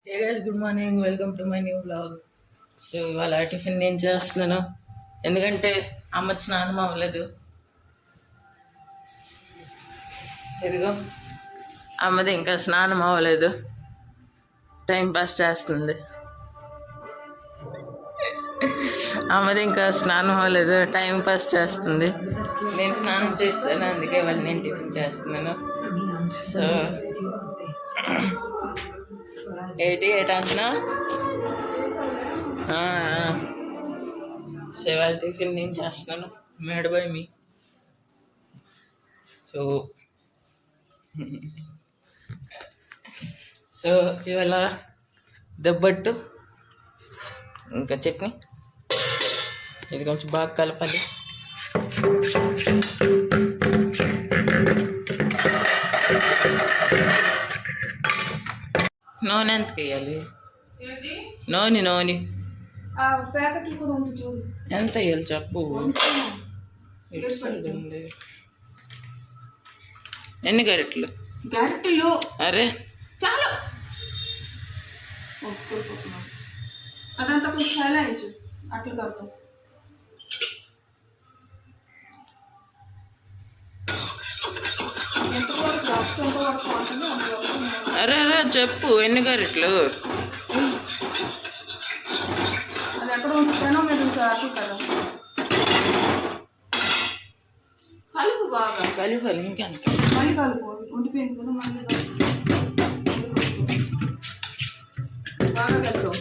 Hey guys, good morning. Welcome to my new blog. So ఇవాళ tiffin నేను చేస్తున్నాను, ఎందుకంటే అమ్మకి స్నానం అవ్వలేదు. ఇదిగో అమ్మది ఇంకా స్నానం అవ్వలేదు, టైం పాస్ చేస్తుంది. అమ్మది ఇంకా స్నానం అవ్వలేదు, టైం పాస్ చేస్తుంది. నేను స్నానం చేస్తాను, అందుకే వాళ్ళు నేను టిఫిన్ చేస్తున్నాను. సో ఎయిట్ అంటున్నా. సో ఇవాళ టిఫిన్ నేను చేస్తున్నాను, made by me. So so ఇవాళ దెబ్బట్టు ఇంకా చట్నీ, ఇది కొంచెం బాగా కలపాలి. నూనె ఎంత వేయాలి? నూనె ఎంత వేయాలి చెప్పు. ఎన్ని గరిటెలు? అరే చాలు, అదంతా కొంచెం సైలెంట్ అట్లు కలుపుతాం. అరే చెప్పు, ఎన్ని గరిటెలు? అది ఎక్కడ ఉంచుతానో మీరు అట్లు కదా, కలుపు బాగా కలిపాలి. ఇంకెంత? మళ్ళీ కలుపు, ఉండిపోయింది కదా, మళ్ళీ బాగా కలుపు.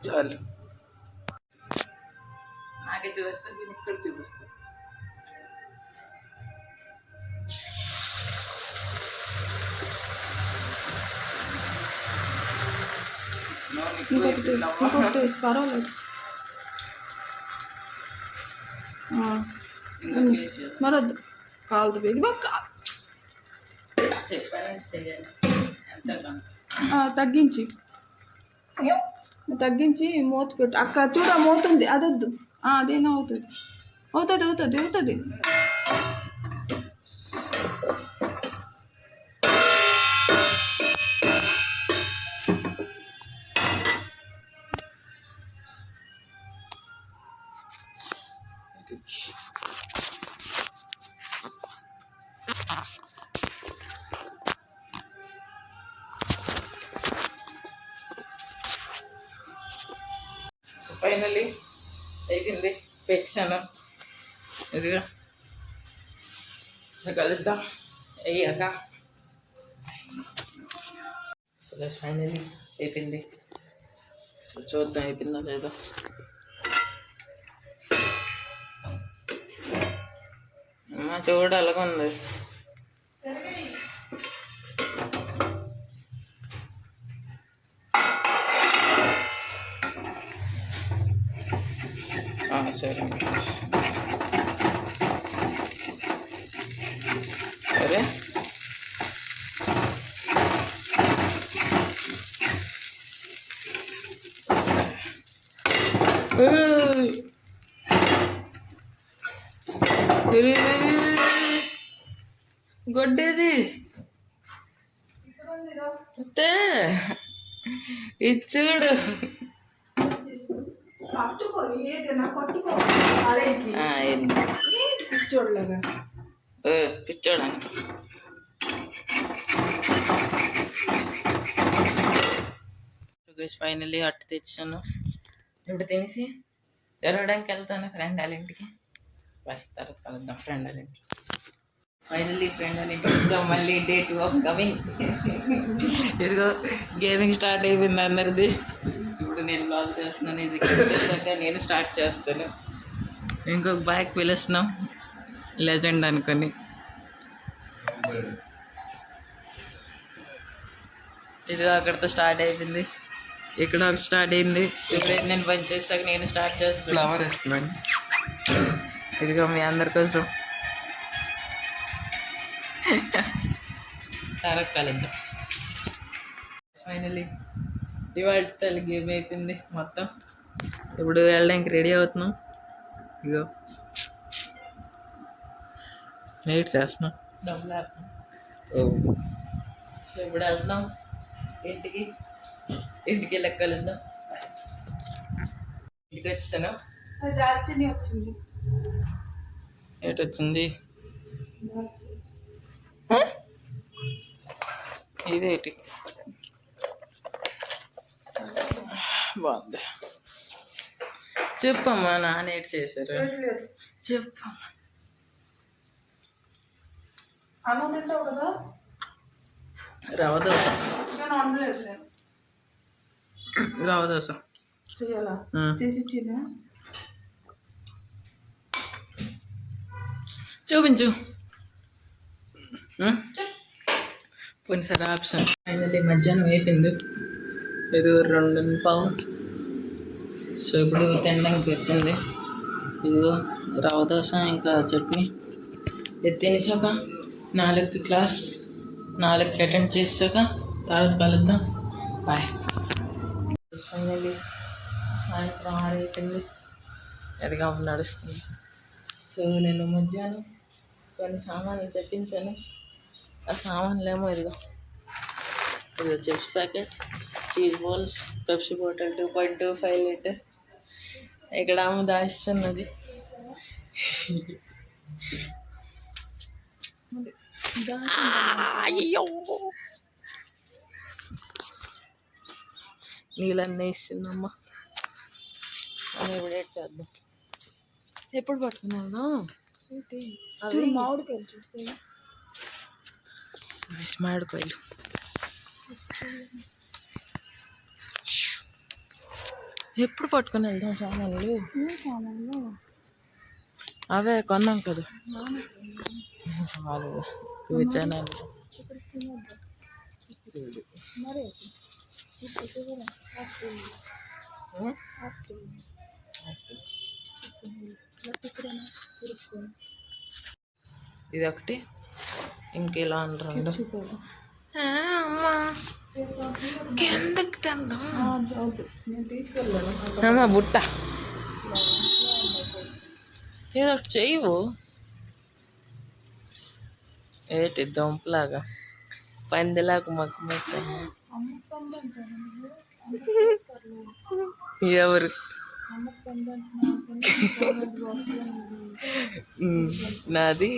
చాలు, నాకే చూపిస్తా, దీన్ని ఇక్కడ చూపిస్తా. పర్వాలేదు, మరొద్దు, కాలదు బేగి తగ్గించి మూత పెట్టు. అక్క చూడ మోతుంది, అదొద్దు, అదేనా అవుతుంది, అవుతుంది. ఫైనల్లీ అయిపోయింది, పెట్టాను. ఇదిగా కలుద్దాం అయ్యాక. ఫైనల్లీ అయిపోయింది, చూద్దాం అయిపోయిందో లేదో. అమ్మ చూడ అలాగ ఉంది. సరే, అరే గొడ్డేది ఇచ్చుడు. పిచ్చోడా? ఫైనల్లీ అట్టు తెచ్చాను, ఇప్పుడు తినేసి తిరగడానికి వెళ్తాను ఫ్రెండ్ వాళ్ళ ఇంటికి. బాయ్, తర్వాత కలుద్దాం ఫ్రెండ్ వాళ్ళ ఇంటికి. ఫైనల్లీ ఫ్రెండ్ వాళ్ళ ఇంటికి వచ్చాం, మళ్ళీ డే 2 ఆఫ్ కమింగ్. ఇదిగో గేమింగ్ స్టార్ట్ అయిపోయింది అందరిది. ఇప్పుడు నేను బ్లాగ్ చేస్తున్నాను, ఇది వచ్చాక నేను స్టార్ట్ చేస్తాను. ఇంకొక బ్యాగ్ పిలుస్తున్నాం లెజెండ్ అనుకొని. ఇది అక్కడితో స్టార్ట్ అయిపోయింది, ఇక్కడ ఒక స్టార్ట్ అయింది. ఇప్పుడు నేను పని చేసాక నేను స్టార్ట్ చేస్తాను. ఫ్లవర్ వేస్తున్నాను, ఇదిగో మీ అందరి కోసం. తర్వాత కలుద్దాం. ఫైనల్లీ ఇవాళ తల్లి గేమ్ అయిపోయింది మొత్తం. ఇప్పుడు వెళ్ళడానికి రెడీ అవుతున్నాం. ఇగో వెయిట్ చేస్తున్నాం, డబ్బులు. ఓ సో ఇప్పుడు వెళ్దాం ఇంటికి. ఇంటికి వెళ్ళి కలుద్దాం. ఇంటికి వచ్చాను. అది దాల్చిని వచ్చింది. ఏటి వచ్చింది? ఇదేంటి బాగుంది. చెప్పమ్మా, నాన్న ఏటి చేశారు చెప్పమ్మా. అన్నం తింటావు కదా, రవ దోశ. నేను వండలేదు. నేను రవ దోశ చెయ్యాలా? చేసి ఇచ్చిందా? చూపించు. పోయినసారి ఆప్షన్ ఫైనల్లీ మధ్యాహ్నం అయిపోయింది. ఇది 2:15. సో ఇప్పుడు తినడానికి వచ్చింది. ఇదిగో రవ దోశ ఇంకా చట్నీ. ఇది తినేసాక 4కి క్లాస్, 4కి అటెండ్ చేసాక తర్వాత కలుద్దాం. బాయ్. ఫైనల్లీ సాయంత్రం 6 అయిపోయింది. ఎదిగా నడుస్తుంది. సో నేను మధ్యాహ్నం కొన్ని సామాన్లు తెప్పించాను. ఆ సామాన్లు ఏమో ఇదిగో chips packet, cheese balls, Pepsi bottle 2.25 litre. ఇక్కడ ఆమె దాయిస్తున్నది. అయ్యో నీళ్ళన్నీ ఇస్తుందమ్మా. ఇప్పుడు ఏం చేద్దాం? ఎప్పుడు పట్టుకున్నాను మామిడికాయలు చూసి మామిడికాయలు. ఎప్పుడు పట్టుకుని వెళ్దాం సామాన్లు? అవే కొన్నాం కదా వాళ్ళు విచారణ. ఇది ఒకటి, ఇంకెలా అంటారు అమ్మా. కిందకి తిందాం అమ్మా. బుట్ట ఏదో ఒకటి చెయ్యవు. ఏటి దొంపలాగా పందిలాగా మక్క ఎవరు నాది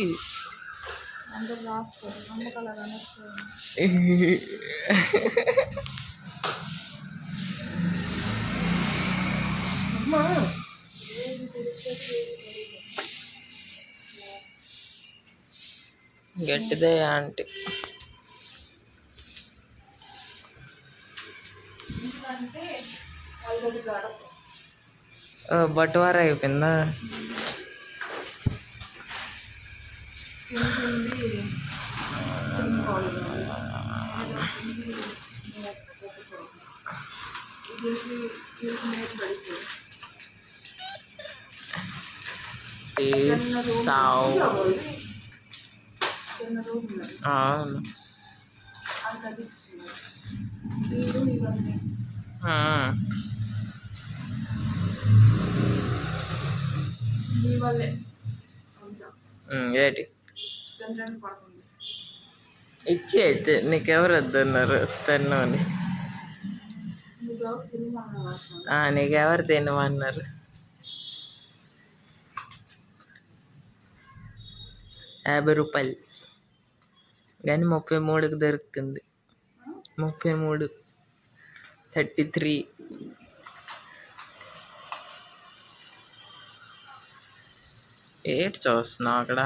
గట్టిదే ఆంటీ. బట్టువార అయిపోయిందా? అవును. ఏటి ఇచ్చి అయితే నీకెవరు వద్దన్నారు తన్ను అని? నీకెవరు తినమన్నారు? ₹50 కానీ 33కి దొరుకుతుంది. 33, 33. ఏటి చూస్తున్నావు అక్కడ?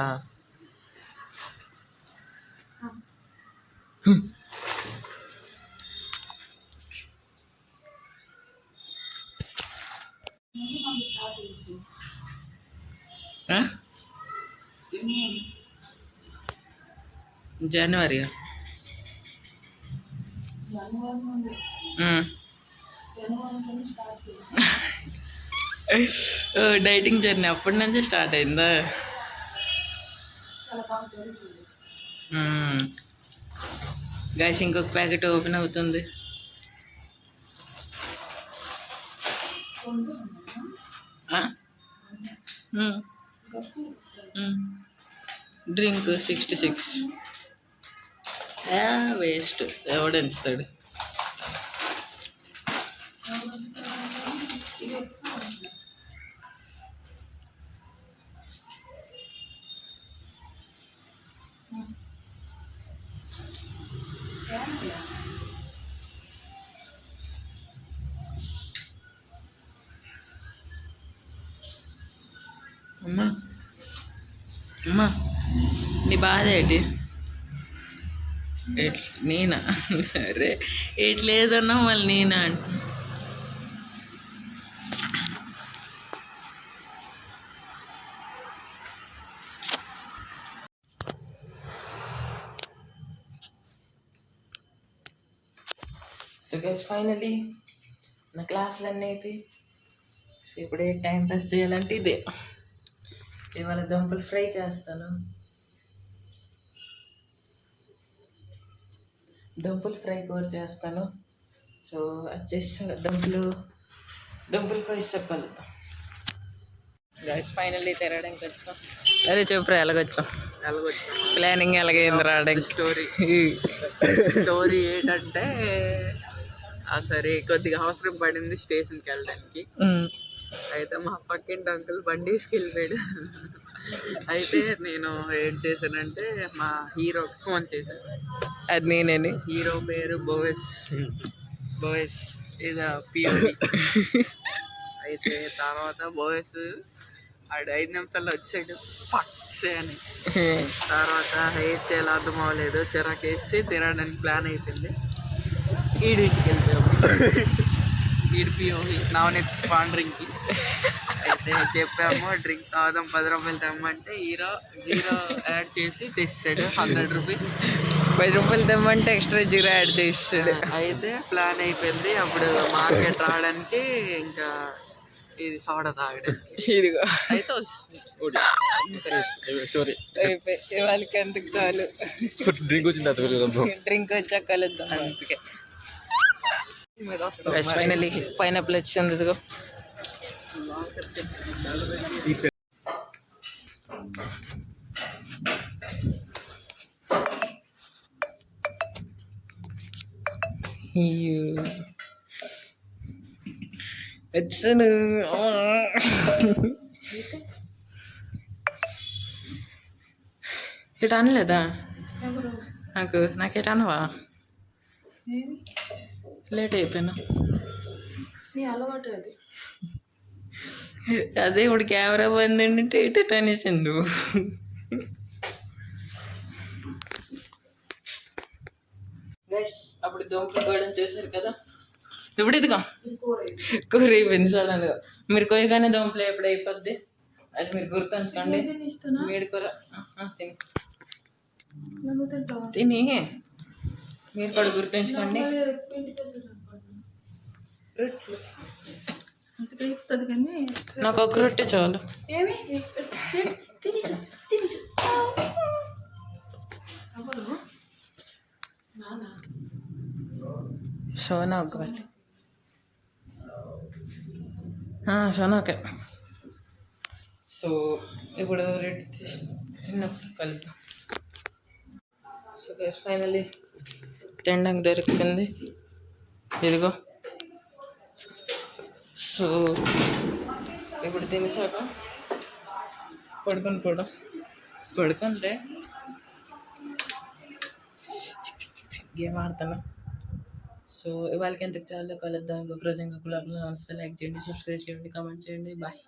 జనవరి డైటింగ్ జర్నీ అప్పటి నుంచే స్టార్ట్ అయిందా? గైస్ ఇంకొక ప్యాకెట్ ఓపెన్ అవుతుంది. డ్రింక్ 66. వేస్ట్ ఎవడు ఎంచుతాడు. అమ్మా అమ్మా నీ బాధ ఏంటి? నేనా? అరే ఎట్లేదన్నా మళ్ళీ నేనా అంట. సో గైస్ ఫైనలీ నా క్లాసులు అన్నీ అయిపోయి సో ఇప్పుడు టైం పాస్ చేయాలంటే ఇదే. ఇవాళ దుంపలు ఫ్రై చేస్తాను. దుంపలు ఫ్రై కూర చేస్తాను. సో వచ్చేసి దుంపలు కోసాక కలుద్దాం. గైస్ ఫైనల్లీ తిరగడానికి వచ్చాం. అరే చెప్పురా ఎలాగొచ్చాం? ప్లానింగ్ ఎలాగైంది రావడానికి? స్టోరీ ఏంటంటే సరే కొద్దిగా అవసరం పడింది స్టేషన్కి వెళ్ళడానికి. అయితే మా పక్కింటి అంకుల్ బండి తీసుకెళ్ళిపోయాడు. అయితే నేను ఏం చేశానంటే మా హీరోకి ఫోన్ చేశాను. అది నేనేని. హీరో పేరు బోయస్ ఇది పిఓడి. అయితే తర్వాత బోయస్ ఆడు 5 నిమిషాల్లో వచ్చాడు పక్షే అని. తర్వాత ఏం చేయాలో అర్థం అవ్వలేదు, చిరాకేసి తినడానికి ప్లాన్ అయిపోయింది. ఈడింటికి వెళ్తాము. ఈడు పిఓడి నవనీత్ పాన్ డ్రింక్కి. అయితే చెప్పాము డ్రింక్ తాగుదాం 10 రూపాయలు తెమ్మంటే హీరో 0 యాడ్ చేసి తెచ్చాడు 100 రూపీస్. 10 రూపాయలు తెమ్మంటే ఎక్స్ట్రా 0 యాడ్ చేస్తాడు. అయితే ప్లాన్ అయిపోయింది. అప్పుడు మార్కెట్ రావడానికి ఇంకా ఇది సోడా తాగడానికి. ఇదిగో అయితే స్టోరీ అయిపోయి వాళ్ళకి ఎందుకు చాలు. డ్రింక్ వచ్చింది డ్రింక్ వచ్చాక కలుద్దాం. అందుకే ఫైనలీ పైనాపిల్ వచ్చింది. ఇదిగో వచ్చాను. ఇటు అనలేదా నాకేట అనవా? లేట్ అయిపోయినా. నీ అలవాటు అది. అదే ఇప్పుడు కెమెరా బంద్ అంటే ఇటు అనేసిండు. గైస్ అప్పుడు దోమలు కోయడం చేశారు కదా, ఇప్పుడు ఇదిగో కూర అయిపోయింది సడన్గా. మీరు కోయగానే దోమలు ఎప్పుడు అయిపోద్ది అది మీరు గుర్తుంచుకోండి. వేడి కూర తిని తిని మీరు కూడా గుర్తుంచుకోండి. నాకు ఒక రొట్టె చాలు. సోనా ఒకటి సోనాకే. సో ఇప్పుడు రొట్టె తిన్నప్పుడు కలుద్దాం. సో గైస్ ఫైనలీ తినడానికి దొరికింది. ఇదిగో. సో ఇప్పుడు తినేసాక పడుకుంటే గేమ్ ఆడుతున్నా. సో ఇవాళకి ఎంతకు చాలా కలుద్దాం. ఇంకొక రోజు ఇంకొక బ్లాగ్లో. నమస్తే. లైక్ చేయండి, సబ్స్క్రైబ్ చేయండి, కామెంట్ చేయండి. బాయ్.